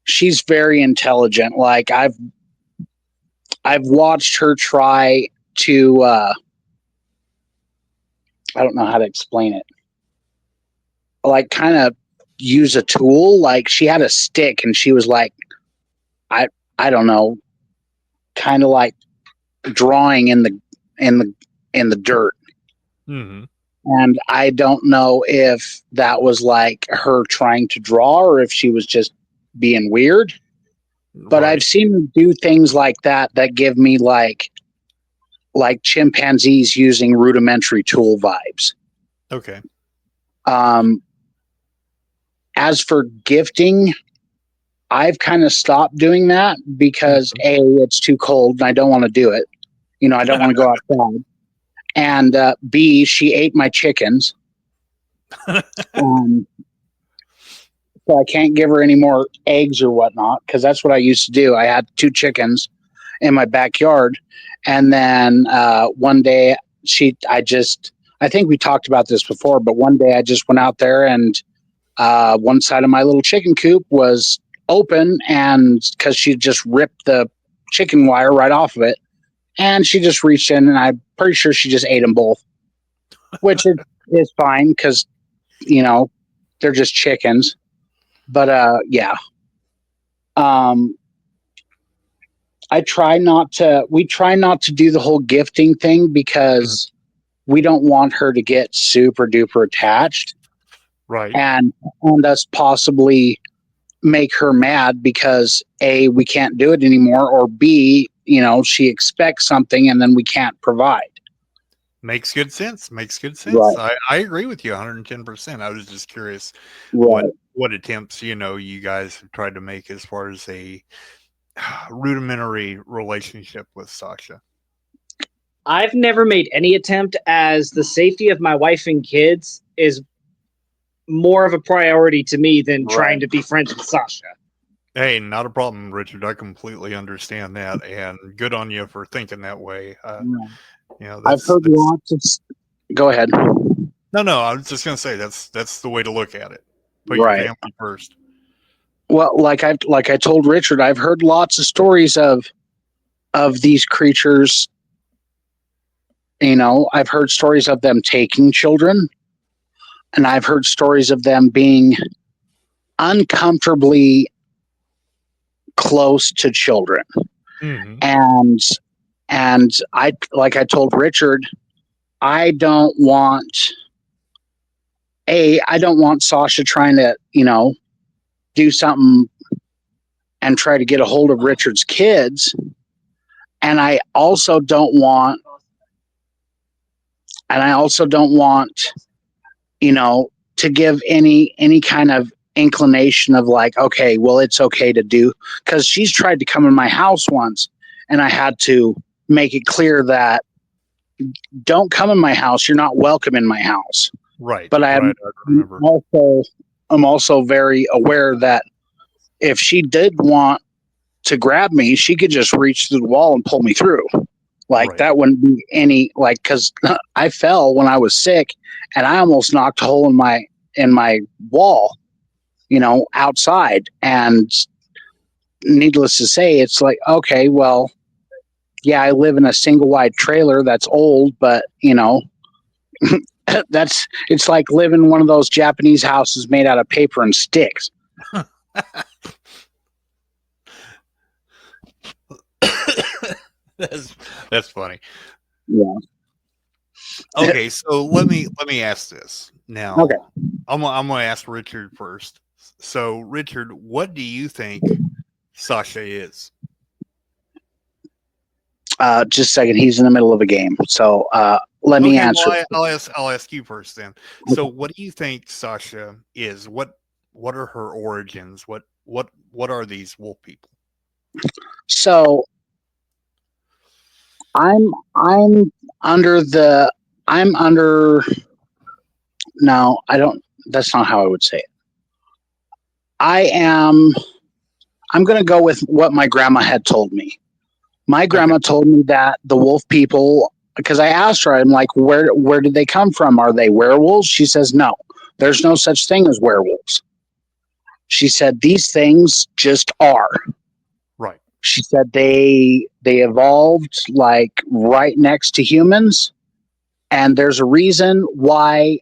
she's very intelligent. Like I've watched her try to I don't know how to explain it. Like kind of use a tool. Like she had a stick and she was like I don't know, kind of like drawing in the dirt. And I don't know if that was like her trying to draw or if she was just being weird. But Right. I've seen her do things like that give me like chimpanzees using rudimentary tool vibes. Okay. As for gifting, I've kind of stopped doing that because A, it's too cold and I don't want to do it. I don't want to go outside. And B, she ate my chickens. So I can't give her any more eggs or whatnot because that's what I used to do. I had 2 chickens in my backyard. And then one day I think we talked about this before, but one day I just went out there and one side of my little chicken coop was open, and because she just ripped the chicken wire right off of it, and she just reached in, and I'm pretty sure she just ate them both, which is fine because they're just chickens. But yeah, we try not to do the whole gifting thing because we don't want her to get super duper attached, Right. and us possibly make her mad because A, we can't do it anymore, or B, she expects something and then we can't provide. Makes good sense. Right. I agree with you 110%. I was just curious Right. what attempts, you guys have tried to make as far as a rudimentary relationship with Sasha. I've never made any attempt, as the safety of my wife and kids is more of a priority to me than trying to be friends with Sasha. Hey, not a problem, Richard. I completely understand that, and good on you for thinking that way. I've heard lots of. Go ahead. No. I was just going to say that's the way to look at it. Put your Right. family first. Well, like I told Richard, I've heard lots of stories of these creatures. I've heard stories of them taking children, and I've heard stories of them being uncomfortably close to children. And I told Richard, I don't want Sasha trying to do something and try to get a hold of Richard's kids, and I also don't want to give any kind of inclination of like, okay, well, it's okay to do, because she's tried to come in my house once and I had to make it clear that don't come in my house. You're not welcome in my house. Right. But I'm also very aware that if she did want to grab me, she could just reach through the wall and pull me through. Like Right. that wouldn't be any like because I fell when I was sick and I almost knocked a hole in my wall, outside. And needless to say, it's like, okay, well, yeah, I live in a single wide trailer that's old, but it's like living in one of those Japanese houses made out of paper and sticks. That's funny. Yeah. Okay, so let me ask this now. Okay. I'm gonna ask Richard first. So, Richard, what do you think Sasha is? Just a second. He's in the middle of a game, so let me answer. Well, I'll ask you first then. So, what do you think Sasha is? What are her origins? What are these wolf people? So I'm under the I'm under no, I don't that's not how I would say it. I'm going to go with what my grandma had told me. My grandma told me that the wolf people, because I asked her, I'm like, where did they come from? Are they werewolves? She says, no, there's no such thing as werewolves. She said, these things just are. Right. She said they evolved like right next to humans. And there's a reason why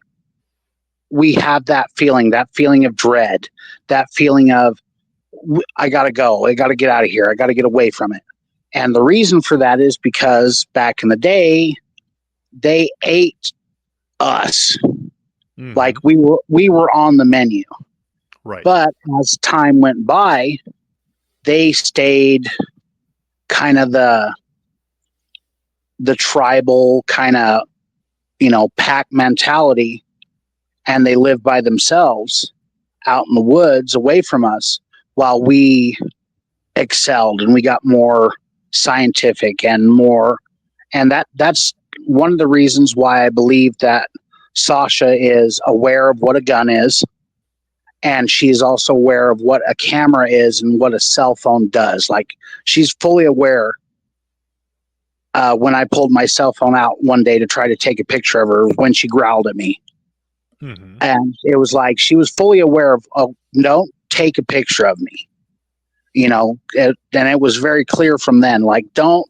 we have that feeling of dread, that feeling of, I got to go. I got to get out of here. I got to get away from it. And the reason for that is because back in the day, they ate us. Mm-hmm. Like we were on the menu. Right. But as time went by, they stayed kind of the tribal kind of, pack mentality, and they lived by themselves out in the woods away from us while we excelled and we got more scientific and more. And that's one of the reasons why I believe that Sasha is aware of what a gun is. And she's also aware of what a camera is and what a cell phone does. Like she's fully aware. When I pulled my cell phone out one day to try to take a picture of her when she growled at me. Mm-hmm. And it was like she was fully aware of, oh, don't take a picture of me. And it was very clear from then, like, don't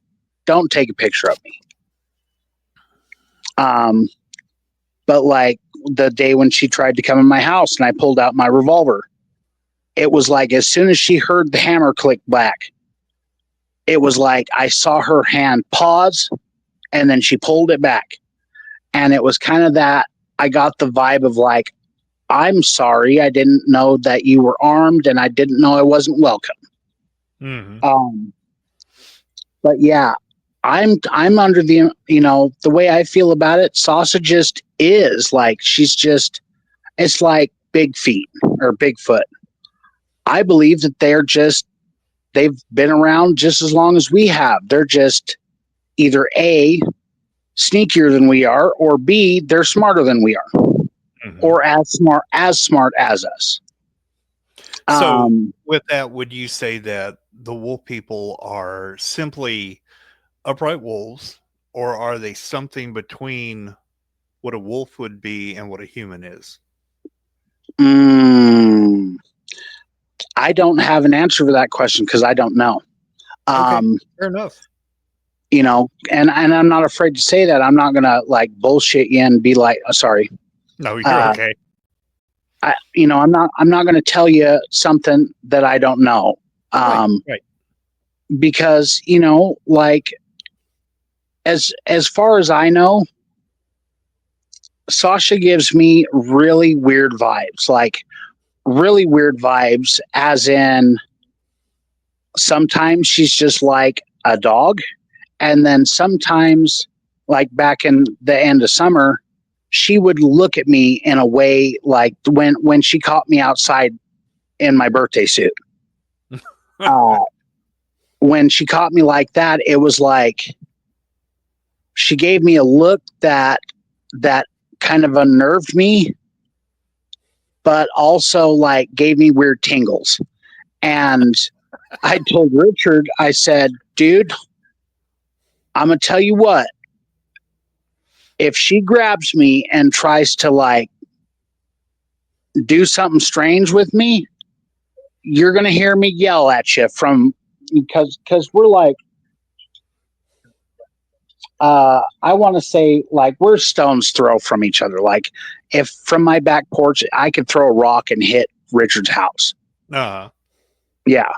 take a picture of me. But like the day when she tried to come in my house and I pulled out my revolver, it was like as soon as she heard the hammer click back, it was like I saw her hand pause and then she pulled it back. And it was kind of that I got the vibe of like, I'm sorry, I didn't know that you were armed and I didn't know I wasn't welcome. Mm-hmm. But yeah, I'm under the, the way I feel about it, Sasha just is like, it's like Big Feet or Bigfoot. I believe that they've been around just as long as we have. They're just either A, sneakier than we are, or B, they're smarter than we are, mm-hmm. or as smart as us. So with that, would you say that the wolf people are simply upright wolves, or are they something between what a wolf would be and what a human is? I don't have an answer for that question because I don't know. Okay, fair enough. And I'm not afraid to say that. I'm not gonna like bullshit you and be like, sorry. No, you're okay. I'm not gonna tell you something that I don't know. Right. Because like as far as I know, Sasha gives me really weird vibes. Like really weird vibes, as in sometimes she's just like a dog. And then sometimes, like back in the end of summer, she would look at me in a way like when she caught me outside in my birthday suit. When she caught me like that, it was like she gave me a look that kind of unnerved me, but also like gave me weird tingles. And I told Richard, I said, dude, I'm going to tell you what. If she grabs me and tries to like do something strange with me, you're going to hear me yell at you because we're like, I want to say like we're stone's throw from each other. Like if from my back porch, I could throw a rock and hit Richard's house. Uh, Yeah.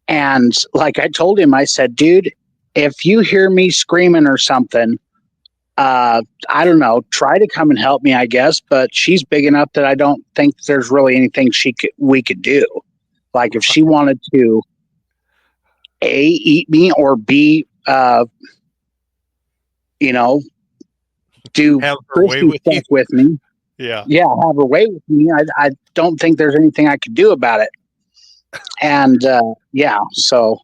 And like I told him, I said, dude, if you hear me screaming or something, I don't know, try to come and help me, I guess. But she's big enough that I don't think there's really anything we could do. Like if she wanted to A, eat me, or B, you know, do have her way frisky with you. stuff with me. Yeah. Yeah, have her way with me. I don't think there's anything I could do about it. And yeah, so,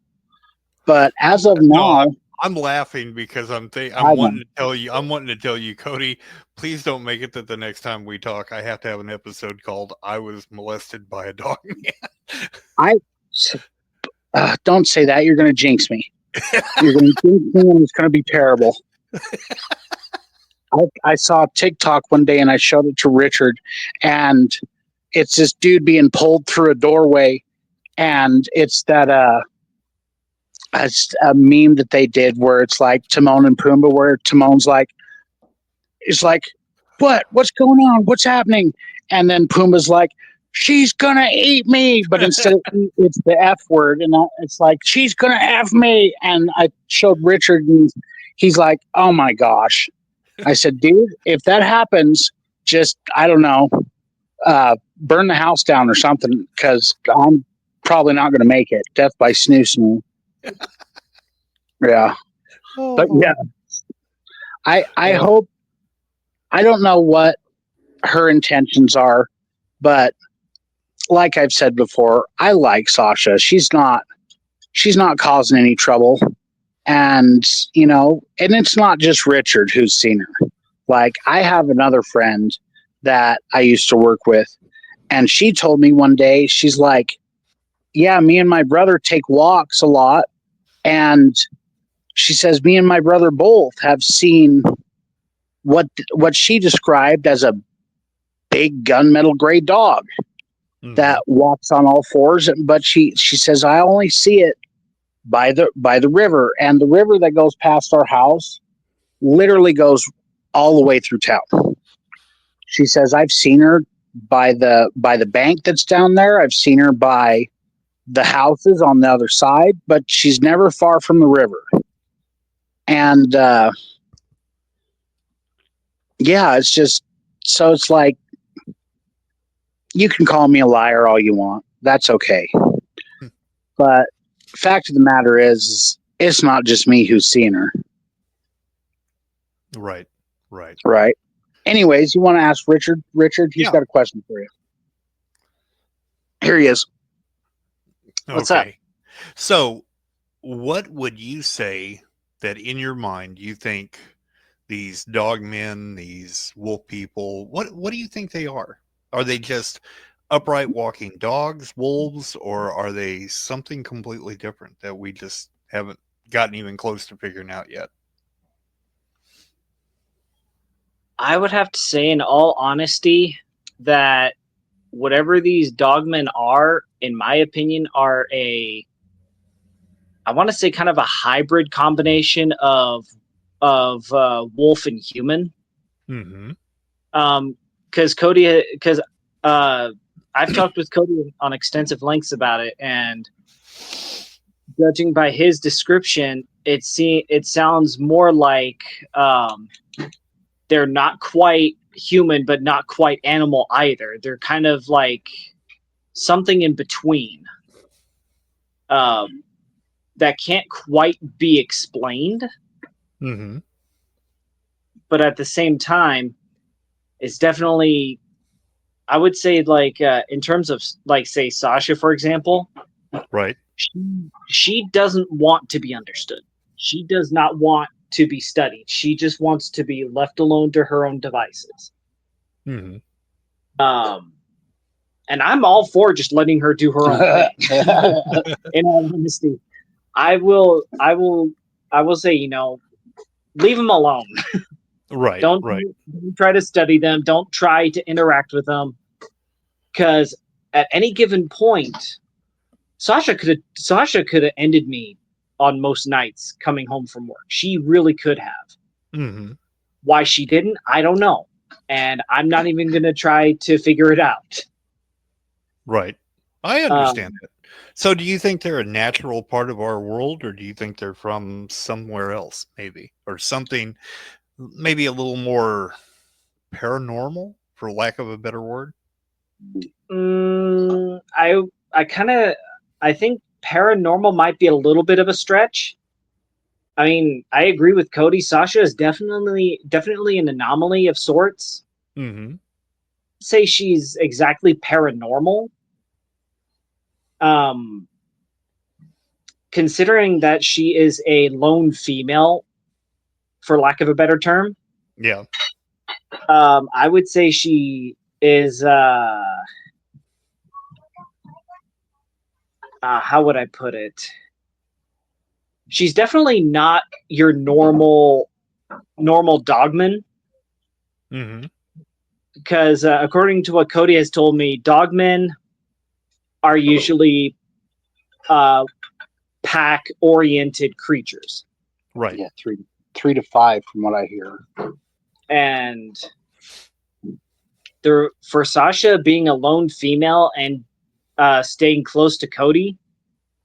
but as of No, now, I'm laughing because I'm I wanting to tell you. I'm wanting to tell you, Cody. Please don't make it that the next time we talk, I have to have an episode called "I was molested by a dog man." I don't say that. You're going to jinx me. You're going to jinx me, and it's going to be terrible. I saw TikTok one day, and I showed it to Richard, and it's this dude being pulled through a doorway, and it's that it's a meme that they did where it's like Timon and Pumbaa, where Timon's like, it's like, what's going on? What's happening? And then Pumbaa's like, she's gonna eat me, but instead of eat, it's the F word, and it's like she's gonna F me. And I showed Richard, and he's like, oh my gosh. I said, dude, if that happens, just I don't know, burn the house down or something, because I'm probably not gonna make it. Death by snoo. Yeah, but yeah, I hope. I don't know what her intentions are, but like I've said before, I like Sasha. She's not causing any trouble. And, and it's not just Richard who's seen her. Like I have another friend that I used to work with, and she told me one day, she's like, yeah, me and my brother take walks a lot, and she says me and my brother both have seen what she described as a big gunmetal gray dog that walks on all fours. But she says I only see it by the river, and the river that goes past our house literally goes all the way through town. She says I've seen her by the bank that's down there. I've seen her by the houses on the other side, but she's never far from the river. And yeah, it's just so it's like you can call me a liar all you want. That's okay. But fact of the matter is, it's not just me who's seeing her. Right. Right. Anyways, you want to ask Richard? Richard, he's got a question for you. Here he is. What's up? So, what would you say that in your mind you think these dog men, these wolf people, what do you think they are? Are they just upright walking dogs, wolves, or are they something completely different that we just haven't gotten even close to figuring out yet? I would have to say, in all honesty, that whatever these dogmen are, in my opinion, are I want to say kind of a hybrid combination of wolf and human. Mm-hmm. Because I've talked with Cody on extensive lengths about it, and judging by his description, it sounds more like they're not quite human, but not quite animal either. They're kind of like something in between that can't quite be explained. Mm-hmm. But at the same time, it's definitely, I would say, like in terms of like, say, Sasha, for example, right? She doesn't want to be understood. She does not want to be studied. She just wants to be left alone to her own devices. Mm-hmm. And I'm all for just letting her do her own thing. In all honesty, I will say, leave them alone. Right. Don't Right. try to study them. Don't try to interact with them, because at any given point, Sasha could have ended me on most nights coming home from work. She really could have. Mm-hmm. Why she didn't, I don't know, and I'm not even going to try to figure it out. Right. I understand that. So do you think they're a natural part of our world, or do you think they're from somewhere else, maybe? Or something maybe a little more paranormal, for lack of a better word? I think paranormal might be a little bit of a stretch. I mean, I agree with Cody. Sasha is definitely an anomaly of sorts. Mm-hmm. Say she's exactly paranormal. Considering that she is a lone female, for lack of a better term. Yeah. I would say she is how would I put it? She's definitely not your normal dogman. Mm-hmm. Because according to what Cody has told me, dogmen are usually pack-oriented creatures. Right. Yeah, three to five from what I hear. And for Sasha being a lone female and staying close to Cody,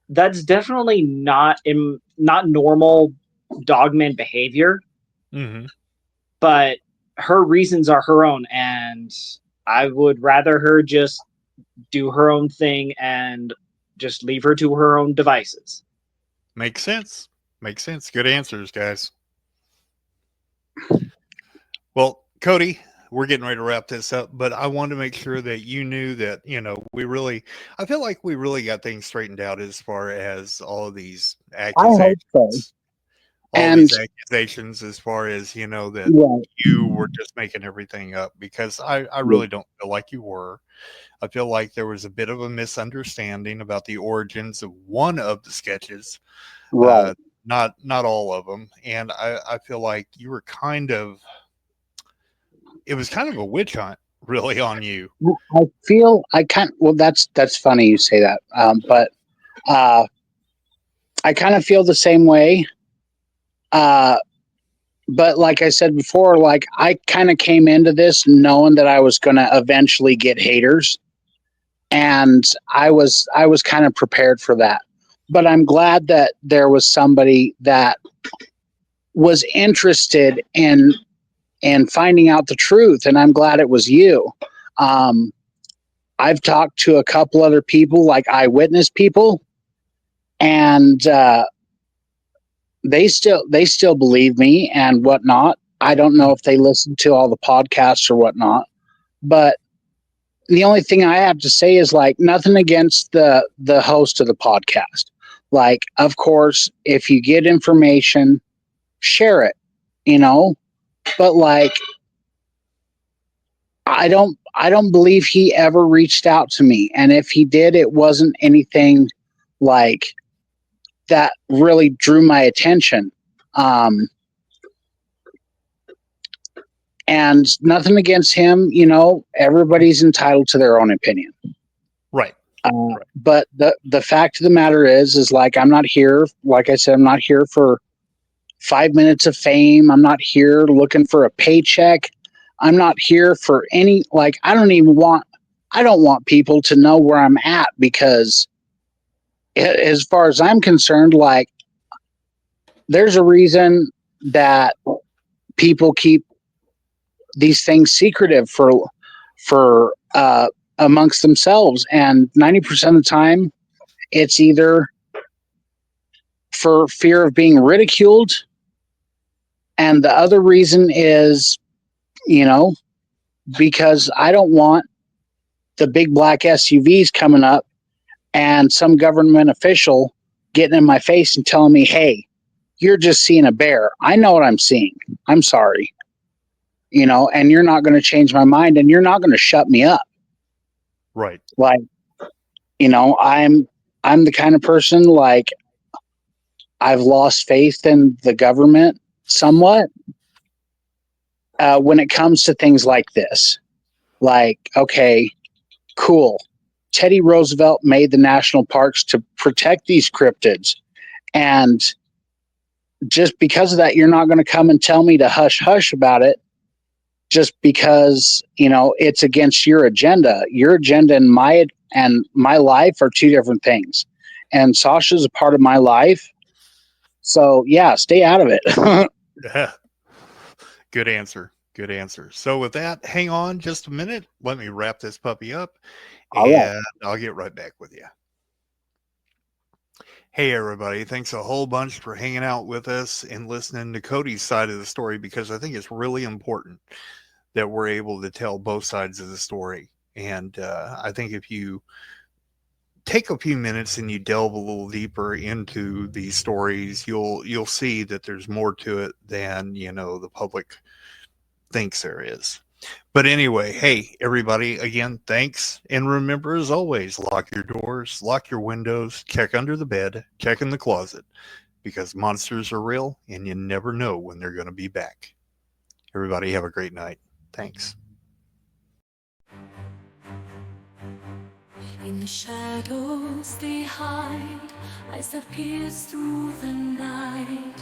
that's definitely not normal dogman behavior. Mm-hmm. But her reasons are her own, and I would rather her just do her own thing and just leave her to her own devices. Makes sense. Makes sense. Good answers, guys. Well, Cody, we're getting ready to wrap this up, but I wanted to make sure that you knew that, I feel like we really got things straightened out as far as all of these accusations. so. All And these accusations as far as, that right, you were just making everything up, because I really don't feel like you were. I feel like there was a bit of a misunderstanding about the origins of one of the sketches. right. Not all of them. And I feel like you were it was kind of a witch hunt, really, on you. That's funny you say that. But I kind of feel the same way. But like I said before, like I kind of came into this knowing that I was going to eventually get haters, and I was kind of prepared for that. But I'm glad that there was somebody that was interested in finding out the truth, and I'm glad it was you. I've talked to a couple other people, like eyewitness people, and they still believe me and whatnot. I don't know if they listen to all the podcasts or whatnot, but the only thing I have to say is like nothing against the host of the podcast. Like, of course, if you get information, share it, but like I don't believe he ever reached out to me, and if he did, it wasn't anything like that really drew my attention. And nothing against him, everybody's entitled to their own opinion. Right. But the fact of the matter is like, I'm not here, like I said, I'm not here for 5 minutes of fame. I'm not here looking for a paycheck. I'm not here for any, like, I don't want people to know where I'm at, because as far as I'm concerned, like, there's a reason that people keep these things secretive for amongst themselves, and 90% of the time it's either for fear of being ridiculed, and the other reason is, because I don't want the big black SUVs coming up and some government official getting in my face and telling me, hey, you're just seeing a bear. I know what I'm seeing. I'm sorry. And you're not going to change my mind, and you're not going to shut me up. Right. Like, I'm the kind of person, like, I've lost faith in the government somewhat when it comes to things like this. Like, okay, cool. Teddy Roosevelt made the national parks to protect these cryptids. And just because of that, you're not going to come and tell me to hush hush about it just because, it's against your agenda. Your agenda and my life are two different things. And Sasha's a part of my life. So yeah, stay out of it. Yeah. Good answer. Good answer. So with that, hang on just a minute. Let me wrap this puppy up All right. and I'll get right back with you. Hey, everybody. Thanks a whole bunch for hanging out with us and listening to Cody's side of the story, because I think it's really important that we're able to tell both sides of the story. And I think if you take a few minutes and you delve a little deeper into these stories, you'll see that there's more to it than the public thinks there is. But anyway, hey, everybody, again, thanks. And remember, as always, lock your doors, lock your windows, check under the bed, check in the closet, because monsters are real and you never know when they're going to be back. Everybody, have a great night. Thanks. In the shadows they hide, eyes that pierce through the night.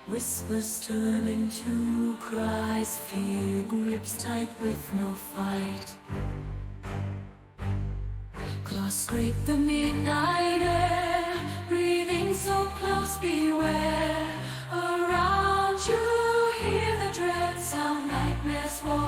Whispers turn into cries, fear grips tight with no fight. Claws scrape the midnight air, breathing so close, beware. Around you hear the dread sound, nightmares walk.